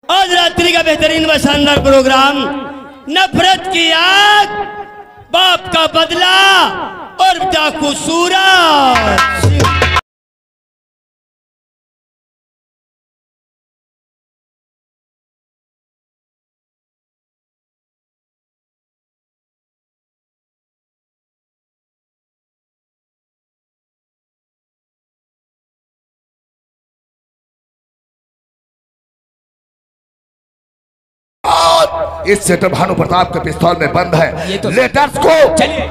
आज रात्रि का बेहतरीन व शानदार प्रोग्राम नफरत की आग, बाप का बदला और डाकू सूरज। इस सेटर भानु प्रताप के पिस्तौल में बंद है। तो लेटर्स को चलिए।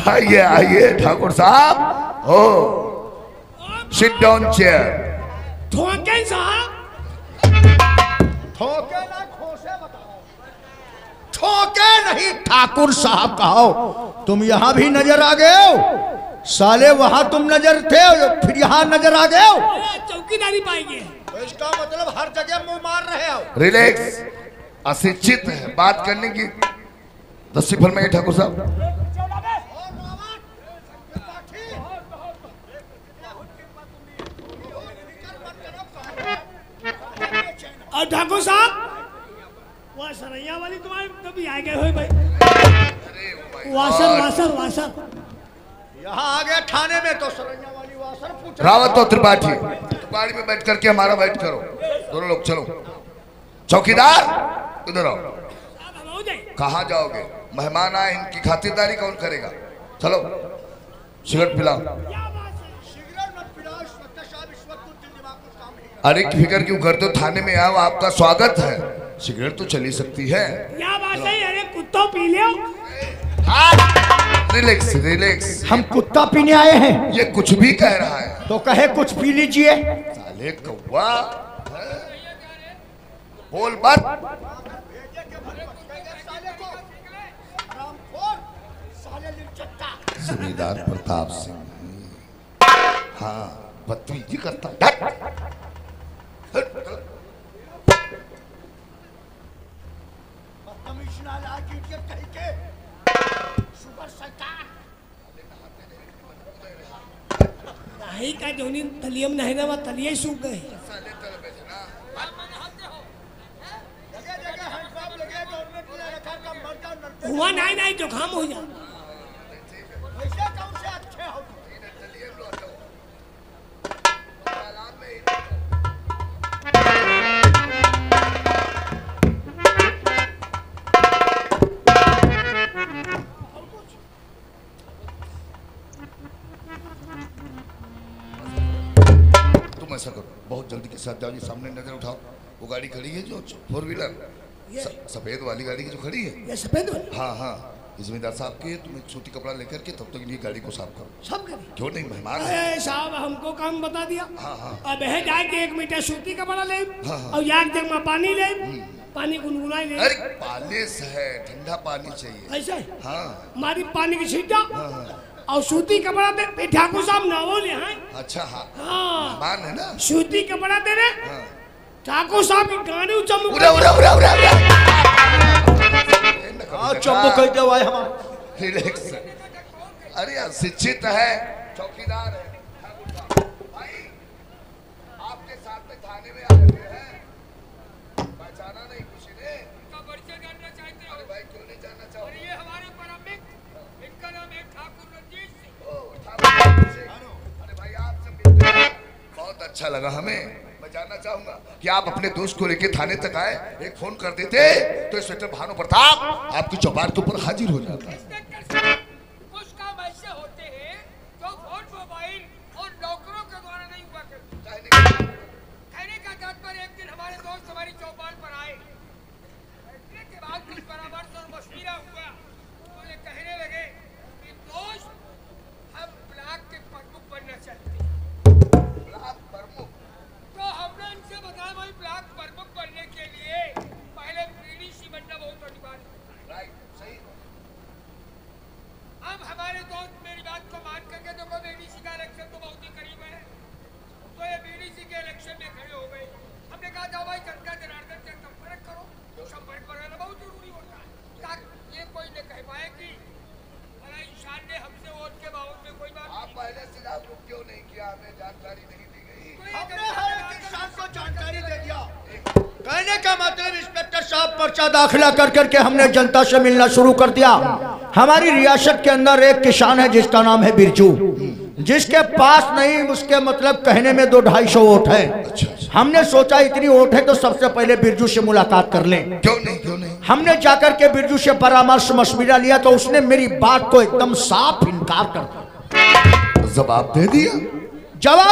आइए आइए ठाकुर साहब, हो सिट डाउन चेयर। ठोके साहब, ठोके ना खोसे बताओ, ठोके नहीं ठाकुर साहब कहो। तुम यहाँ भी नजर आ गए हो साले, वहां तुम नजर थे फिर यहाँ नजर आ गए हो। चौकीदारी पाएंगे तो इसका मतलब हर जगह मुंह मार रहे हो। रिलैक्स, अशिक्षित है बात करने की दस्ती फरमाइए ठाकुर साहब। और ठाकुर साहब वह सरैया वाली तुम्हारे कभी आ गए हो भाई? वासर वासर वासर यहाँ आ गए थाने में तो सरैया वाली वासर पूछ। रावत और त्रिपाठी गाड़ी में बैठ करके हमारा वेट करो, दोनों लोग चलो। चौकीदार इधर आओ। कहाँ जाओगे? मेहमान आए, इनकी खातिरदारी कौन करेगा? चलो सिगरेट पिलाओ। अरे फिक्र क्यों करते हो? थाने में आओ, आपका स्वागत है। सिगरेट तो चली सकती है। क्या बात है? अरे कुत्ता पी लियो। रिलैक्स रिलैक्स, हम कुत्ता पीने आए हैं। ये कुछ भी कह रहा है तो कहे कुछ पी लीजिए। साले कौवा, बोल मत। जमींदार प्रताप सिंह, हाँ बदतमीजी करता। नहीं का जोनी तलियम नहीं ना, वह तलिये सूख गए। हुआ नहीं नहीं जुकाम हो जा। ऐसा करो, बहुत जल्दी के साथ जाओ, ये सामने नजर उठाओ। वो गाड़ी खड़ी है जो 4 व्हीलर सफेद वाली गाड़ी की जो खड़ी है, ये सफेद वाली? हाँ हाँ, जमींदार साहब के तुम एक सूती कपड़ा लेकर के तब तक ये गाड़ी को साफ करो। सब करें? क्यों नहीं, मेहमान है। अरे साहब हमको काम बता दिया। हाँ हाँ। अब है जाए कि 1 मीटर सूती कपड़ा ले, हाँ, हाँ। और 1 जग में पानी ले, पानी गुनगुना ले। अरे पालिश है, ठंडा पानी चाहिए। ऐसे? हाँ। हमारी पानी की छीटा हाँ हाँ। और सूती कपड़ा दे। ठाकुर साहब नावो ले हैं। अच्छा हाँ, हाँ मेहमान है ना। सूती कपड़ा दे रहे। हाँ। ठाकुर साहब की गाड़ी चमक। उड़ा उड़ा उड़ा उड़ा उड़ा। चम्मू कह दे भाई हमारा। रिलैक्स, अरे अशिक्षित है, चौकीदार है। भाई आपके साथ में थाने में आए हुए हैं, पहचाना नहीं किसी ने? इनका परिचय जानना चाहते हो? अरे भाई क्यों नहीं जानना चाहो? और ये हमारे परमित, इनका नाम है ठाकुर रंजीत सिंह। ओ ठाकुर सिंह, अरे भाई आपसे मिलते हैं बहुत अच्छा लगा हमें। मैं जानना चाहूंगा कि आप अपने दोस्त को लेकर थाने तक आए, एक फोन कर देते तो इंस्पेक्टर भानु प्रताप आपकी चौपाट के ऊपर हाजिर हो जाता। कुछ काम ऐसे होते हैं जो फोन, मोबाइल और नौकरों के द्वारा नहीं हुआ करते। कहने का तात्पर्य, एक दिन हमारे दोस्त हमारी चौपाल पर आए, बैठने के बाद कुछ परामर्श और मशविरा हुआ। तो ये कहने लगे कि दोस्त, हम ब्लॉक के प्रमुख बनना चाहते हैं। ब्लॉक प्रमुख? तो हमने इनसे बताया भाई ब्लॉक प्रमुख बनने के लिए पहले पीडीसी बनना बहुत अनिवार्य है। राइट, सही। हमें जानकारी नहीं दी गई। हमने हर एक इंसान को जानकारी दे दिया। कहने का मतलब इंस्पेक्टर साहब पर्चा दाखिला कर करके हमने जनता से मिलना शुरू कर दिया। हमारी रियासत के अंदर एक किसान है जिसका नाम है बिरजू, जिसके पास नहीं उसके मतलब कहने में 200-250 वोट है। हमने सोचा इतनी वोट है तो सबसे पहले बिरजू से मुलाकात कर लें। क्यों नहीं। हमने जाकर के बिरजू से परामर्श मशविरा लिया तो उसने मेरी बात को एकदम साफ इनकार कर दिया। जवाब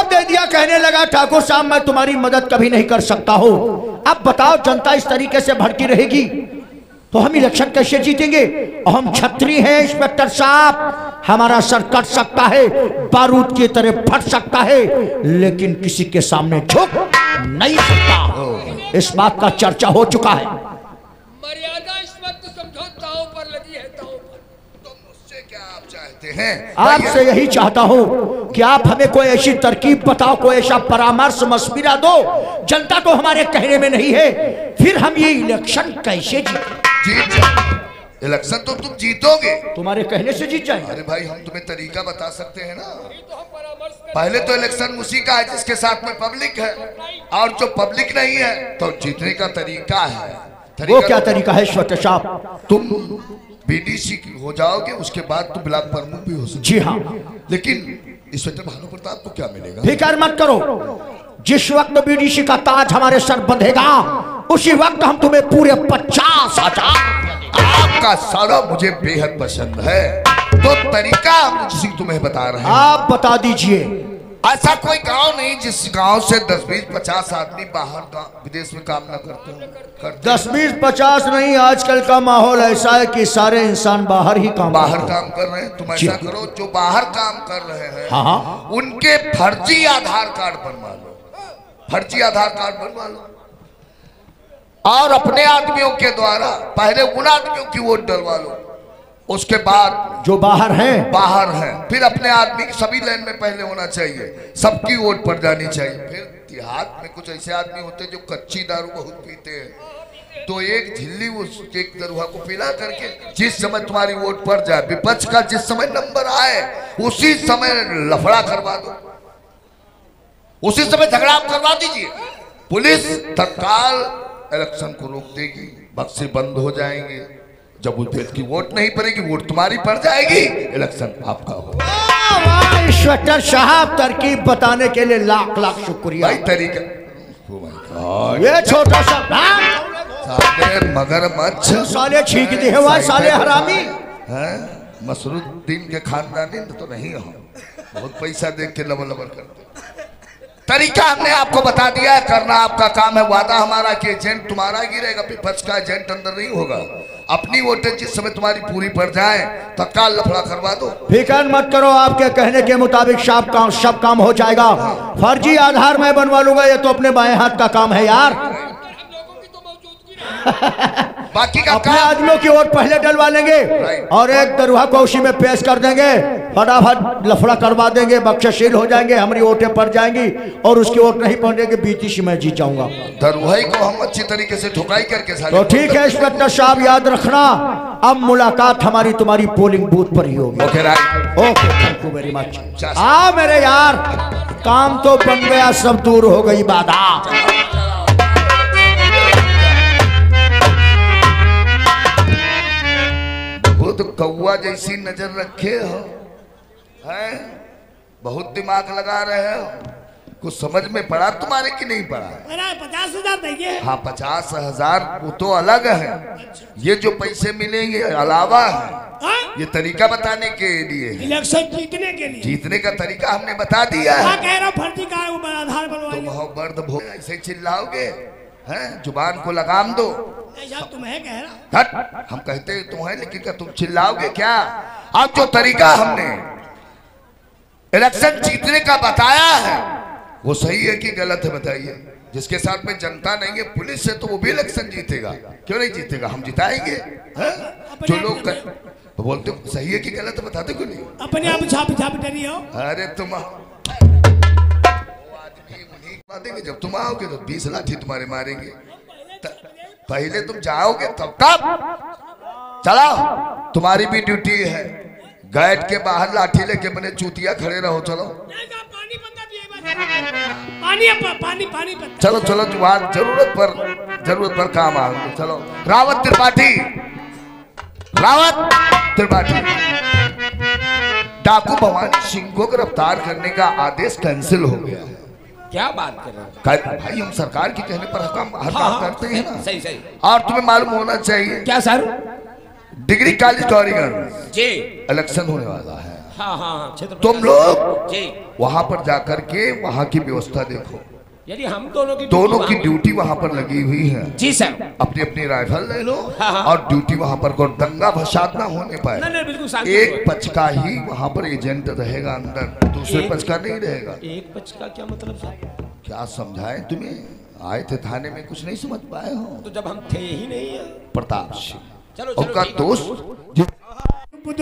दे दिया। कहने लगा ठाकुर साहब मैं तुम्हारी मदद कभी नहीं कर सकता हूँ। अब बताओ जनता इस तरीके से भड़की रहेगी तो हम इलेक्शन कैसे जीतेंगे? हम छत्री हैं इंस्पेक्टर साहब, हमारा सर कट सकता है, बारूद की तरह फट सकता है, लेकिन किसी के सामने झुक नहीं सकता। इस बात का चर्चा हो चुका है। मर्यादा इस वक्त समझो ताव पर लगी है, ताव पर। तो मुझसे क्या आप चाहते हैं? आपसे यही चाहता हूँ कि आप हमें कोई ऐसी तरकीब बताओ, कोई ऐसा परामर्श मशविरा दो। जनता तो हमारे कहने में नहीं है, फिर हम ये इलेक्शन कैसे जीत जाओगे? इलेक्शन तो तुम जीतोगे, तुम्हारे कहने से जीत जाएंगे। अरे भाई हम तुम्हें तरीका बता सकते हैं ना। तो हम परामर्श करें। पहले तो इलेक्शन उसी का है जिसके साथ में पब्लिक है, और जो पब्लिक नहीं है तो जीतने का तरीका है। वो क्या तरीका है इंस्पेक्टर साहब? तुम बीडीसी हो जाओगे, उसके बाद तुम ब्लॉक प्रमुख भी हो सकते। जी हाँ, लेकिन इंस्पेक्टर भानु प्रताप को क्या मिलेगा? फिक्र मत करो, जिस वक्त बीडीसी का ताज हमारे सर बंधेगा उसी वक्त हम तुम्हें पूरे 50,000। आपका सारा मुझे बेहद पसंद है। तो तरीका हम तुम्हें बता रहे हैं, आप बता दीजिए। ऐसा कोई गांव नहीं जिस गांव से 10, 20, 50 आदमी बाहर विदेश में काम न करते हो। 10, 20, 50 नहीं, आजकल का माहौल ऐसा है कि सारे इंसान बाहर ही काम कर रहे हैं। तुम ऐसा करो, जो बाहर काम कर रहे हैं हाँ, उनके फर्जी आधार कार्ड बनवा लो, फर्जी आधार कार्ड बनवा लो, और अपने आदमियों के द्वारा पहले उन आदमियों की वोट डलवा लो, उसके बाद जो बाहर हैं, फिर अपने आदमी सभी लाइन में पहले होना चाहिए, सबकी वोट पड़ जानी चाहिए। फिर देहात में कुछ ऐसे आदमी होते हैं जो कच्ची दारू बहुत पीते हैं, तो एक झिल्ली उस एक दरुआ को पिला करके जिस समय तुम्हारी वोट पड़ जाए, विपक्ष का जिस समय नंबर आए उसी समय लफड़ा करवा दो, उसी समय झगड़ा करवा दीजिए। पुलिस तत्काल इलेक्शन को रोक देगी, बक्से बंद हो जाएंगे। जब उस व्यक्ति की वोट नहीं पड़ेगी, वोट तुम्हारी पड़ जाएगी, इलेक्शन आपका होगा। इंस्पेक्टर साहब तरकीब बताने के लिए लाख लाख शुक्रिया। भाई तरीका ये छोटा सा साले मगरमच्छ, साले छींक दिए हुआ, साले हरामी हैं। मसरुद्दीन के खानदानी तो नहीं हो, बहुत पैसा देख के लबर लबर करते। तरीका हमने आपको बता दिया है, करना आपका काम है। वादा हमारा कि एजेंट तुम्हारा गिरेगा, विपक्ष का एजेंट अंदर नहीं होगा। अपनी वोटें जिस समय तुम्हारी पूरी पड़ जाए तत्काल लफड़ा करवा दो। फिक्र मत करो, आपके कहने के मुताबिक सब काम हो जाएगा। फर्जी आधार मैं बनवा लूंगा, ये तो अपने बाएं हाथ का काम है यार। बाकी का अपने आदमियों की वोट पहले डलवा लेंगे और एक दरुआ को उसी में पेश कर देंगे, फटाफट लफड़ा करवा देंगे, बख्शशील हो जाएंगे, हमारी वोटें पड़ जाएंगी और उसकी वोट नहीं पड़ेगी, बीतीसी मैं जीत जाऊंगा। दरुआई को हम अच्छी तरीके से ठुकाई करके तो ठीक है इंस्पेक्टर साहब, याद रखना अब मुलाकात हमारी तुम्हारी पोलिंग बूथ पर ही होगी। Okay right, okay, thank you very much. हाँ मेरे यार, काम तो बन गया, सब दूर हो गई बाधा। खुद कौआ जैसी नजर रखे हो, हैं? बहुत दिमाग लगा रहे हो, कुछ समझ में पड़ा तुम्हारे कि नहीं पड़ा? 50,000 देंगे। हाँ 50,000 वो तो अलग है, ये जो पैसे मिलेंगे अलावा है। ये तरीका बताने के लिए, इलेक्शन जीतने के लिए, जीतने का तरीका हमने बता दिया है। कह रहा फर्जी का आधार तुम हो बर्द भो, ऐसे चिल्लाओगे हैं? जुबान को लगाम दो। तुम्हें कह रहा, हट, हम कहते तुम है, लेकिन क्या तुम चिल्लाओगे क्या? अब जो तरीका हमने इलेक्शन जीतने का बताया है वो सही है कि गलत है बताइए। जिसके साथ में जनता नहीं है, पुलिस है, तो वो भी इलेक्शन जीतेगा। क्यों नहीं जीतेगा? हम जिताएंगे। जो लोग तो बोलते सही है कि गलत है बताते क्यों नहीं? अपने आप छाप डरी हो। अरे तुम देंगे, जब तुम आओगे तो 20 लाठी तुम्हारे मारेंगे। पहले तुम जाओगे तब चलाओ, तुम्हारी भी ड्यूटी है। गेट के बाहर लाठी लेके बने चूतिया खड़े रहो, चलो। पानी पानी चलो चलो जुबान जरूरत पर काम आ। चलो रावत त्रिपाठी डाकू भवानी सिंह को गिरफ्तार करने का आदेश कैंसिल हो गया। क्या बात कर रहे हैं भाई, हम सरकार के कहने पर हर काम करते हैं ना। सही सही। और तुम्हें मालूम होना चाहिए। क्या सर? डिग्री कॉलेज गौरीगंज जी इलेक्शन होने वाला है। हाँ, तुम लोग जी वहां पर जाकर के वहां की व्यवस्था देखो। यदि हम दोनों की ड्यूटी वहां पर लगी हुई है। जी सर। अपनी अपनी राइफल ले लो। हाँ। और ड्यूटी वहां पर कोई दंगा फसाद ना होने पाए। नहीं, बिल्कुल एक पक्ष का ही वहां पर एजेंट रहेगा अंदर, दूसरे पक्ष का नहीं रहेगा। एक पक्ष का क्या मतलब सर? क्या समझाएं तुम्हें? आए थे थाने में, कुछ नहीं समझ पाए हो? तो जब हम थे ही नहीं है। प्रताप सिंह चलो उनका दोस्त,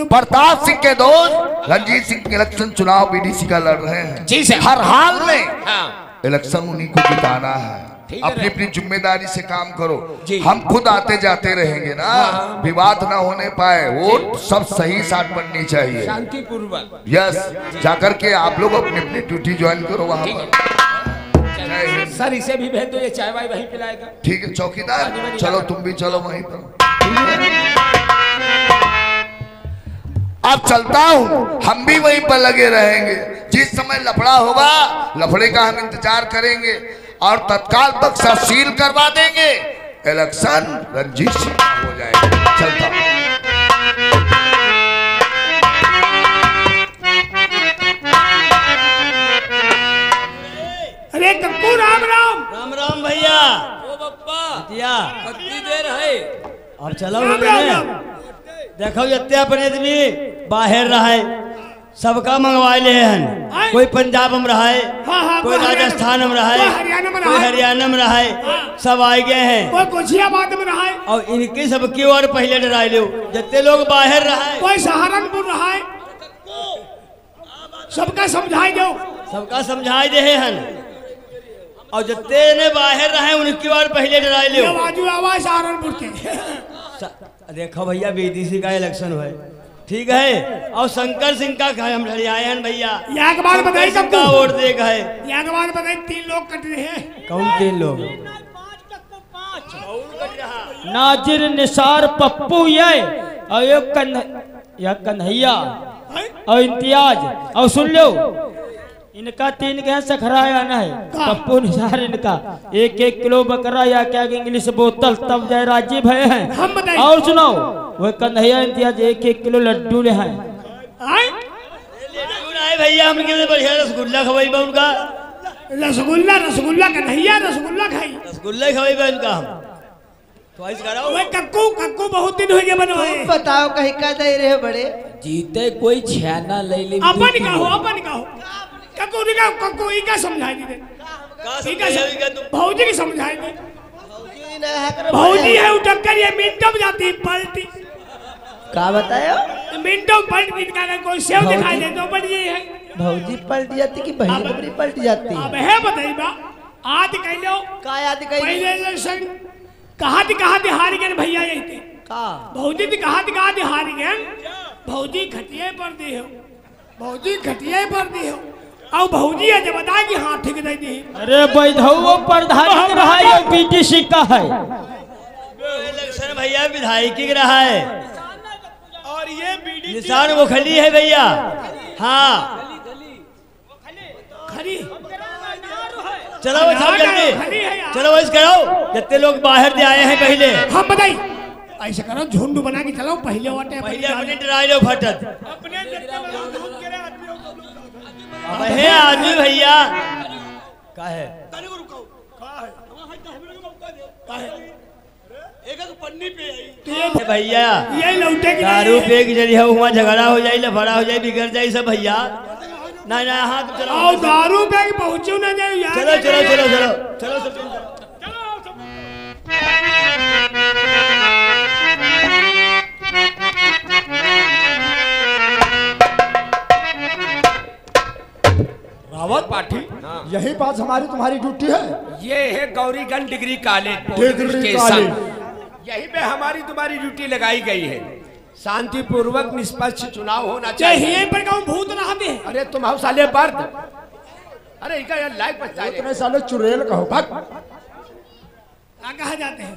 प्रताप सिंह के दोस्त रणजीत सिंह इलेक्शन चुनाव बीडीसी का लड़ रहे हैं। जी सर। हर हाल में हाँ। इलेक्शन उन्हीं को जिताना है। अपनी अपनी जिम्मेदारी से काम करो। हम खुद आते जाते रहेंगे ना। विवाद ना होने पाए, वोट सब सही साथ बननी चाहिए, शांतिपूर्वक। यस। जाकर के आप लोग अपनी अपनी ड्यूटी ज्वाइन करो वहां पर। सर इसे भी भेज दो, ये चाय वाय वहीं पिलाएगा। ठीक है चौकीदार, चलो तुम भी चलो वहीं पर। अब चलता हूँ, हम भी वहीं पर लगे रहेंगे। जिस समय लफड़ा होगा, लफड़े का हम इंतजार करेंगे और तत्काल बक्सा सील करवा देंगे। इलेक्शन रणजीत सिंह हो जाएगा। चलता हूँ। अरे कक्कू राम राम। राम राम भैया। ओ बप्पा भैया कितनी देर है? अब चलो राम राम। देखो जत्ते अपने आदमी बाहर रहे, सबका मंगवा ले हैं। कोई पंजाब में रहे, हाँ, कोई राजस्थान में रहे, कोई हरियाणा में कोई रहे, हरियाणा में रहे, सब आए गए हैं। कोई कोचियाबाद में रहा है, और इनकी सबकी और पहले डराए लो। जितने लोग बाहर रहे, कोई सहारनपुर रहा है, सबका समझाई दो। सबका समझाई दे हैं। और जितने ने बाहर रहे उनकी और पहले डराए लो। आवाज आवाज सहारनपुर के। देखो भैया बीडीसी का इलेक्शन हुआ है, ठीक है। और शंकर सिंह का हम आए हैं भैया। यहाँ के बाद बताइए शंकर सिंह का वोट दे गए। यहाँ के बाद बताइए 3 लोग कट रहे हैं। कौन 3 लोग? नाजिर, निसार, पप्पू ये और ये कन्हैया और इम्तियाज। और सुन लो, इनका 3 के सखराया ना है। पप्पू निसार इनका 1-1 किलो बकरा या क्या इंग्लिश बोतल, तब जय राजीव है हैं। हम बताइए। और सुनो, वो कन्हैया इम्तियाज 1-1 किलो लड्डू ले हैं। भैया हम बढ़िया रसगुल्ला खवाई बा उनका। रसगुल्ला कन्हैया रसगुल्ला खाई। रसगुल्ला खवाई बा उनका हम। तो ऐसे कराओ। कक्कू बहुत दिन हो गए बनवाए। बताओ कहीं का दे रहे बड़े। जीते कोई छाना ले ले। अपन का हो। कक्कू ई का समझाई दे। भौजी की समझाई दे। भौजी है उठकर ये मिनटों में जाती पलटी। का बतायो? मिनटों पलट इनका कोई सेव दिखाई दे तो बढ़ है। भौजी पलट जाती कि बहन बड़ी पलट जाती? अब है बताइए बा, आज कह लो का याद कही? पहले इलेक्शन कहाँ थी हार गए भैया यही थे। का भौजी थी कहाँ थी हार गए। भौजी खटिया पर दी हो। और भौजी है जब बता कि हाँ ठीक दे दी। अरे वैधव प्रधान रहा है, बीडीसी का है। इलेक्शन भैया विधायकी रहा है। और ये बीडी निशान वो खली है भैया। हाँ खरी। चलो जल्दी चलो वैसे करो। जितने लोग बाहर से आए हैं पहले हम बताइए ऐसे करो, झुंड बना के चलो। पहले वाटे पहले अपने डराए लो फटत। अपने अब है आदमी भैया का है। भैया ये लौटे की दारू पे की जरिए वहाँ झगड़ा हो जाए, लफड़ा हो जाए, बिगड़ जाए सब भैया। ना हाथ चलो। और दारू पे पहुंचू ना जाए। चलो रावत पाठी, यही बात हमारी तुम्हारी ड्यूटी है। ये है Gauriganj degree college degree college. यही पे हमारी तुम्हारी ड्यूटी लगाई गई है। शांतिपूर्वक निष्पक्ष चुनाव होना चाहिए। यहीं पर कहूँ भूत रहते हैं। अरे तुम हम साले बर्द। अरे इनका यार लाइक बचता है। इतने साले चुड़ैल कहो भाग। कहाँ जाते हैं?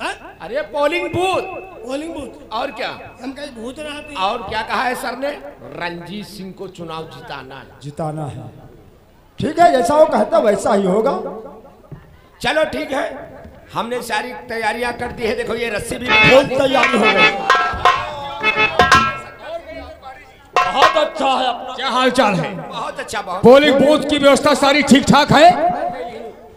हाँ? अरे पोलिंग बूथ। Polling booth. और क्या? हम कहीं भूत रहते हैं। और क्या कहा है सर ने? रणजीत सिंह को चुनाव जिताना है। जिताना है। ठीक है, जैसा वो कहता वैसा ही होगा। चलो ठीक है, हमने सारी तैयारियां कर दी है। देखो ये रस्सी भी बहुत तैयारी हो गई। बहुत अच्छा है अपना। क्या हाल चाल है? बहुत अच्छा, बहुत। पोलिंग बूथ की व्यवस्था सारी ठीक ठाक है?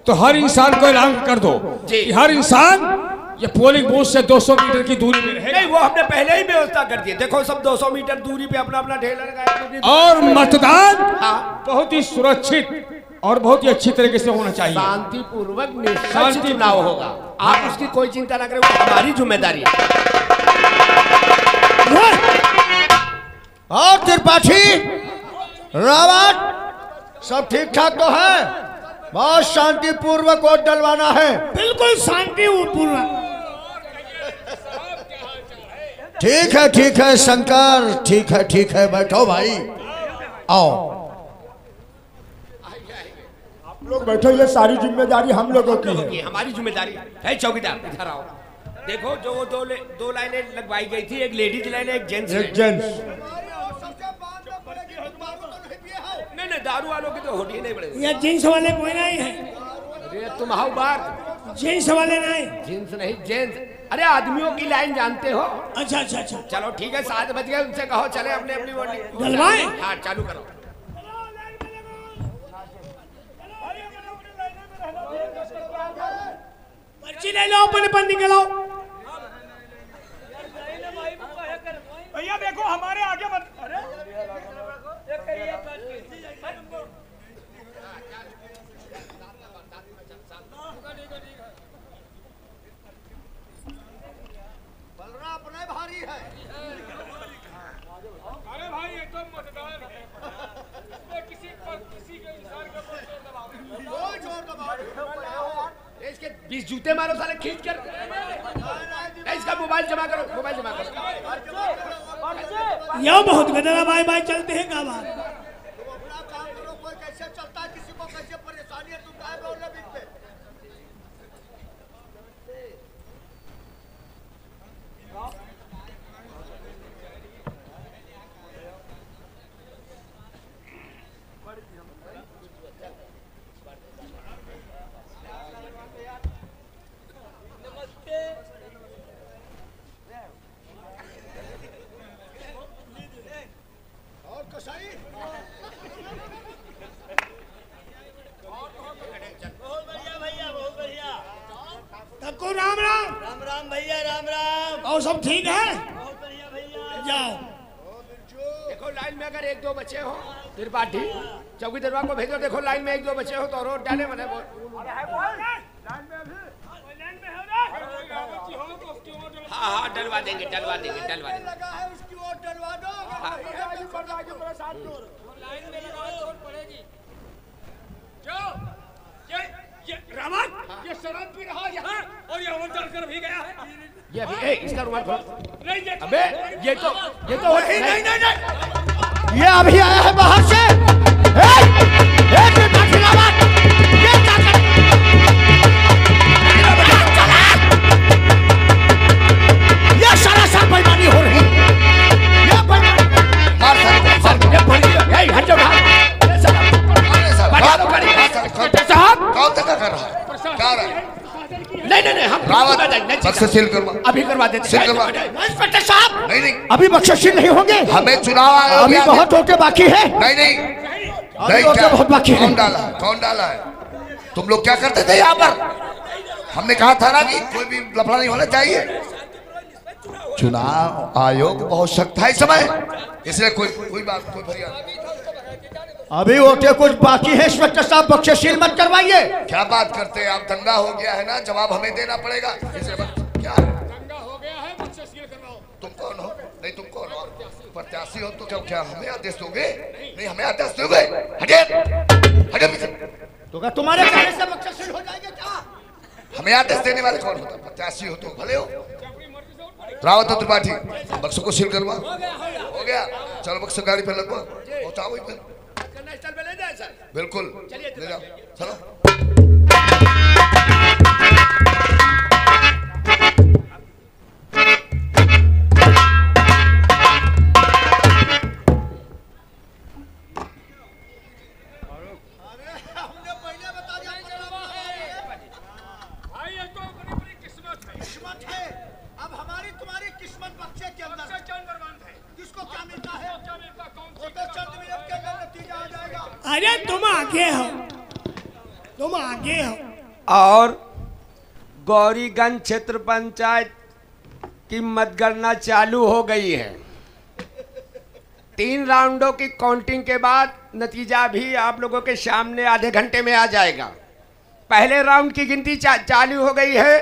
तो हर इंसान को ऐलान कर दो जी। कि हर इंसान ये पोलिंग बूथ से 200 मीटर की दूरी में रहेगा। नहीं, वो हमने पहले ही व्यवस्था कर दी है। देखो सब 200 मीटर दूरी पे अपना अपना ढेला लगाए। और मतदान हाँ। बहुत ही सुरक्षित और बहुत ही अच्छी तरीके से होना चाहिए। शांतिपूर्वक निष्पक्ष चुनाव होगा। आप उसकी कोई चिंता ना करें, वो हमारी जिम्मेदारी है। और त्रिपाठी, रावत, सब ठीक ठाक तो है? बहुत शांतिपूर्वक वोट डलवाना है। बिल्कुल शांतिपूर्वक। ठीक है शंकर, ठीक है, बैठो भाई, आओ। आप लोग बैठो, ये सारी जिम्मेदारी हम लोगों की है। ये हमारी जिम्मेदारी है। चौकीदार इधर आओ। देखो जो वो दो लाइनें लगवाई गई थी, एक लेडीज लाइन, एक जेंट्स। नहीं, दारू वालों की तो होती नहीं पड़ेगी। ये जींस वाले कोई नहीं है। अरे तुम हाउ बात, जींस वाले नहीं। जींस नहीं, जेंट्स। अरे आदमियों की लाइन जानते हो? अच्छा। चलो ठीक है, 7 बज गए, उनसे कहो चले अपने अपनी वोटिंग डलवाएं? हाँ, चालू करो। पर्ची ले लो, अपने पर निकलो। भैया देखो हमारे आगे मत। अरे अपने भारी है। अरे भाई ये तो मतदान है, किसी के इंसान का कोई जोर दबाओ। इसके 20 जूते मारो साले खींच कर। इसका मोबाइल जमा करो। यह बहुत गदरा बाय चलते हैं का बात। अपना काम करो, कोई कैसे चलता है, किसी को कैसे परेशानी है, तुम काहे बोल बीच पे? सबको राम राम भैया, राम। और सब ठीक है? जाओ। देखो लाइन में अगर 1-2 बच्चे हो, त्रिपाठी चौकी दरबार को भेजो। देखो लाइन में 1-2 बच्चे हो तो रोड डाले मने हाँ, डलवा देंगे। लगा है उसकी वोट डलवा दो। लाइन में लगाओ, वोट पड़ेगी। जो ये रावत, ये शराब पी रहा है यहाँ और ये अमन डालकर भी गया है। ये अभी इसका रुमाल खोलो। नहीं ये अबे ये तो नहीं, ये अभी आया है बाहर से। त्रिपाठी रावत, ये क्या कर? ये सारा बेईमानी हो रही। ये बेईमानी। हट जाओ। कौन तक कर रहा है? क्या रहा है? नहीं, हम रावत बक्से सील करवा। अभी करवा देते। सील करवा। इंस्पेक्टर साहब नहीं, अभी बख्शिश नहीं होंगे। हमें चुनाव आयोग अभी बहुत वोटें बाकी है। नहीं, अभी वोटें बहुत बाकी है। कौन डाला है? तुम लोग क्या करते थे यहाँ पर? हमने कहा था ना कि कोई भी लफड़ा नहीं होना चाहिए। चुनाव आयोग बहुत सख्त है इस समय, इसलिए कोई फरियाद। अभी वोटें कुछ बाकी है। इंस्पेक्टर साहब बख्शिशील मत करवाइए। क्या बात करते हैं आप? दंगा हो गया है ना, जवाब हमें देना पड़ेगा। क्या दंगा हो गया है, मुझसे सील करवाओ। तुम कौन हो? नहीं, तुम कौन हो? प्रत्याशी हो तो क्या हमें आदेश दोगे? नहीं, हमें आदेश दोगे? हटे पीछे। तो क्या तुम्हारे कहने से बख्शिशील हो जाएंगे क्या? हमें आदेश देने वाले कौन होता? प्रत्याशी हो तो भले हो। रावत और त्रिपाठी बक्सों को सील करवा। हो गया, चलो बक्सों गाड़ी पे लगवा, पहुंचाओ। बिल्कुल ले जाओ चलो। अरे तुम आगे हो, तुम आगे हो। और गौरीगंज क्षेत्र पंचायत की मतगणना चालू हो गई है। 3 राउंडों की काउंटिंग के बाद नतीजा भी आप लोगों के सामने आधे घंटे में आ जाएगा। पहले राउंड की गिनती चालू हो गई है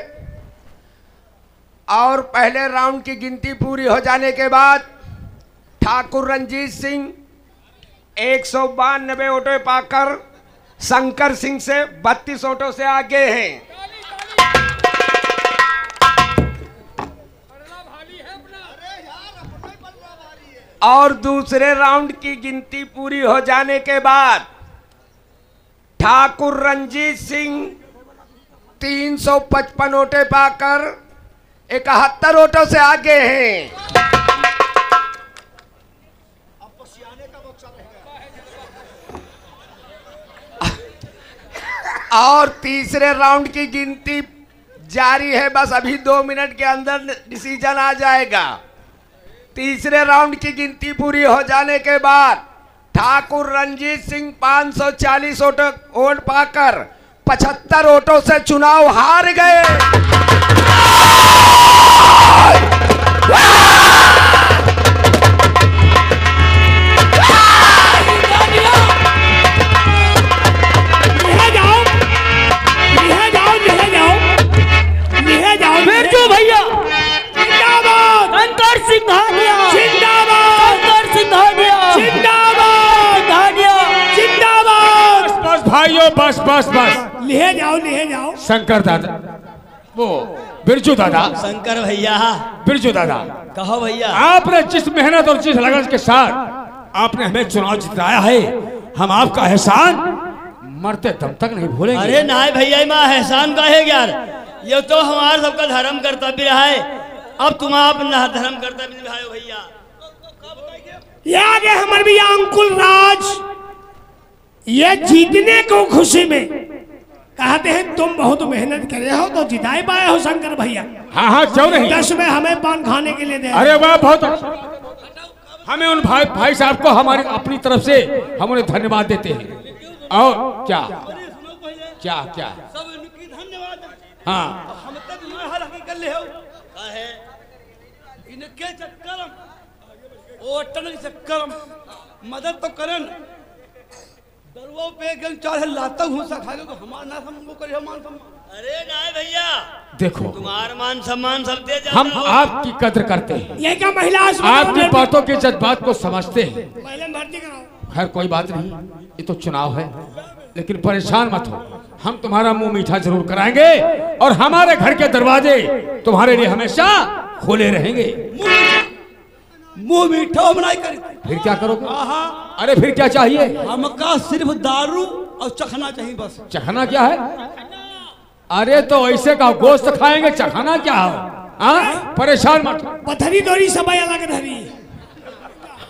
और पहले राउंड की गिनती पूरी हो जाने के बाद ठाकुर रंजीत सिंह 192 वोटों पाकर शंकर सिंह से 32 वोटों से आगे हैं। और दूसरे राउंड की गिनती पूरी हो जाने के बाद ठाकुर रंजीत सिंह 355 वोटें पाकर 71 वोटों से आगे हैं। और तीसरे राउंड की गिनती जारी है, बस अभी 2 मिनट के अंदर डिसीजन आ जाएगा। तीसरे राउंड की गिनती पूरी हो जाने के बाद ठाकुर रंजीत सिंह 540 वोट पाकर 75 वोटों से चुनाव हार गए। भैया जिंदाबाद, शंकर सिंघानिया जिंदाबाद, शंकर सिंघानिया जिंदाबाद, जिंदाबाद। बस भाइयों बस बस बस। ले जाओ शंकर दादा, वो बिरजू दादा, शंकर भैया, बिरजू दादा, कहो भैया। आपने जिस मेहनत और जिस लगन के साथ आपने हमें चुनाव जिताया है, हम आपका एहसान मरते दम तक नहीं भूलेंगे। अरे ना भैया, माँ एहसान का है यार, ये तो हमारा सबका धर्म कर्तव्य है। अब तुम आप धर्म कर्तव्य निभाओ भैया। ये आगे हमारे भैया अंकुल राज, ये जीतने को खुशी में कहते हैं तुम बहुत मेहनत करे हो तो जिताए पाए हो शंकर भैया। हाँ हाँ क्यों नहीं। 10 में हमें पान खाने के लिए दे। अरे वाह बहुत अच्छा। हमें उन भाई साहब को हमारी अपनी तरफ से हम उन्हें धन्यवाद देते हैं। और क्या क्या क्या हाँ हम तक हर हकीकत ले हो है इनके चक्कर ओ अटन के चक्कर मदद तो करन दरवाओ पे गल चाहे लाता हूं सखा तो हमारा ना हमको करे मान सम्मान। अरे ना भैया देखो, तुम्हारा मान सम्मान सब दे जाओ। हम आपकी कद्र करते हैं, ये क्या महिला आपकी बातों के जज्बात को समझते हैं। पहले भर्ती कराओ। खैर कोई बात नहीं, ये तो चुनाव है, लेकिन परेशान मत हो, हम तुम्हारा मुंह मीठा जरूर कराएंगे और हमारे घर के दरवाजे तुम्हारे लिए हमेशा खुले रहेंगे। मुंह मीठा बनाई कर फिर क्या करोगे? अरे फिर क्या चाहिए? हमका सिर्फ दारू और चखना चाहिए बस। चखना क्या है? अरे तो ऐसे का गोश्त खाएंगे, चखना क्या है? परेशान मत हो। पथरी दोरी सबई अलग धरी।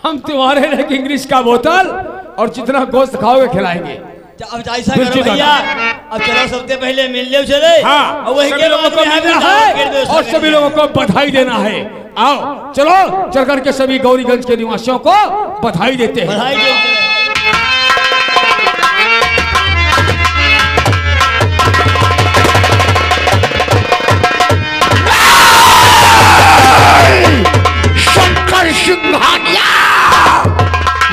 हम तुम्हारे लिए इंग्लिश का बोतल और जितना गोश्त खाओगे खिलाएंगे। अब ऐसा करो भैया, अब चलो सबसे पहले मिल लो चले। हाँ, और वही सभी लोगों को मिलना है और सभी लोगों को बधाई देना है। आओ चलो चल करके सभी गौरीगंज के निवासियों को बधाई देते हैं। बधाई दे। शंकर सिंघानिया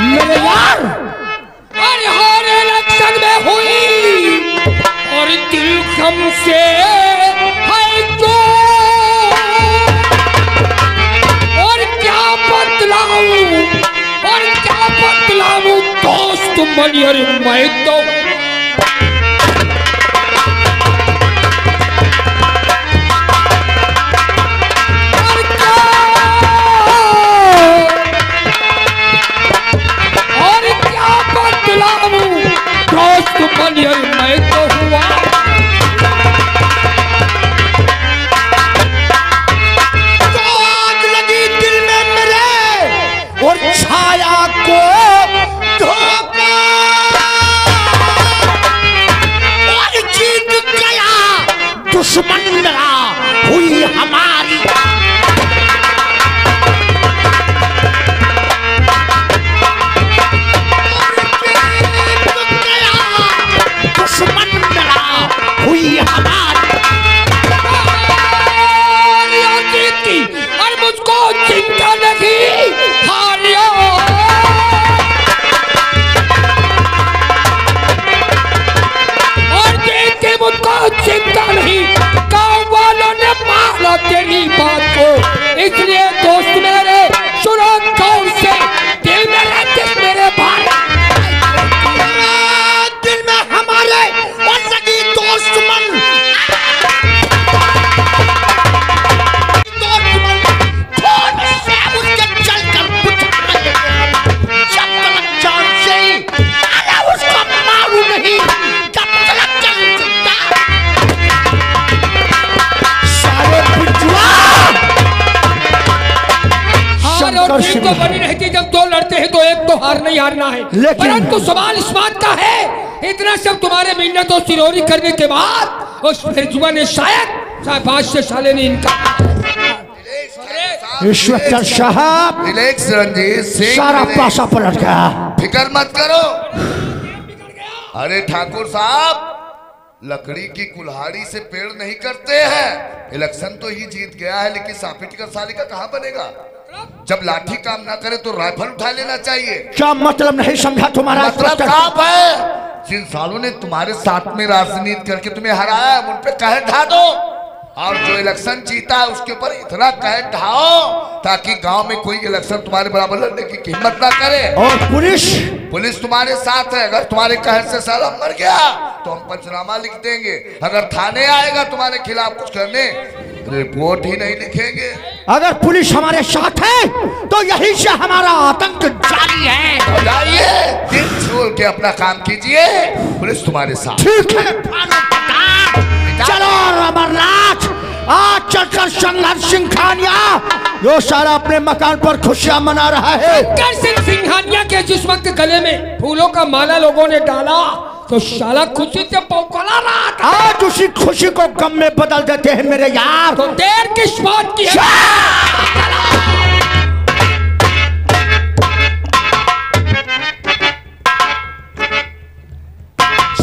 मेरे यार अरे हर इलेक्शन में हुई और दिल गम से है जो और क्या बतलाऊं दोस्त मनियर मैं तो नहीं हारियो। और जीत की मुझको चिंता नहीं, गाँव वालों ने माना तेरी बात को, इसलिए दोस्त मेरे सुनो गौर से, दिल में रंजिश मेरे भाई, दिल में हमारे और लगी दोस्त मन, तो बनी रहती, जब दो लड़ते हैं तो एक तो हार नहीं हारना है, परंतु सवाल इस बात का है, इतना सब तुम्हारे मिन्नत और सिरोरी करने के बाद उस फिरजुआ ने शायद 5 साले ने इनका। इंस्पेक्टर साहब रिलैक्स रंजीत सिंह, सारा पासा पलट गया, फिक्र मत करो। अरे ठाकुर साहब, लकड़ी की कुल्हाड़ी से पेड़ नहीं करते हैं। इलेक्शन तो ही जीत गया है, लेकिन सापिट का साली का कहाँ बनेगा? जब लाठी काम ना करे तो राइफल उठा लेना चाहिए। क्या मतलब नहीं समझा तुम्हारा? मतलब साफ है, जिन सालों ने तुम्हारे साथ में राजनीति करके तुम्हें हराया, उन पे कहर ढा दो, और जो इलेक्शन जीता है उसके ऊपर इतना कहर ढाओ ताकि गांव में कोई इलेक्शन तुम्हारे बराबर लड़ने की हिम्मत ना करे। और पुलिस तुम्हारे साथ है। अगर तुम्हारे कहर से साला मर गया तो हम पंचनामा लिख देंगे। अगर थाने आएगा तुम्हारे खिलाफ कुछ करने, रिपोर्ट ही नहीं लिखेंगे। अगर पुलिस हमारे साथ है तो यही से हमारा आतंक जारी है। तो जाइए, दिल छोड़ के अपना काम कीजिए, पुलिस तुम्हारे साथ। ठीक है, चलो अमरनाथ, आज चलकर संघर्ष सिंघानिया जो सारा अपने मकान पर खुशियां मना रहा है। सिंघानिया के जिस वक्त गले में फूलों का माला लोगों ने डाला तो शाला खुशी से पौकला रहा था। आज उसी खुशी को गम में बदल देते हैं मेरे यार। तो देर किस बात की है?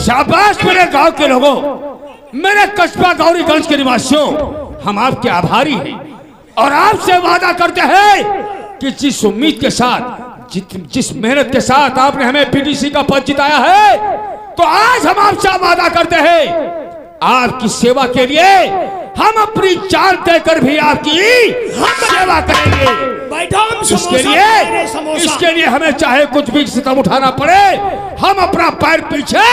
शाबाश मेरे गांव के लोगों, मेरे कस्बा गौरीगंज के निवासियों, हम आपके आभारी हैं और आपसे वादा करते हैं कि जिस उम्मीद के साथ, जिस मेहनत के साथ आपने हमें पीडीसी का पद जिताया है, तो आज हम आपसे वादा करते हैं आपकी सेवा के लिए हम अपनी जान देकर भी आपकी सेवा करेंगे। इसके लिए हमें चाहे कुछ भी सितम उठाना पड़े, हम अपना पैर पीछे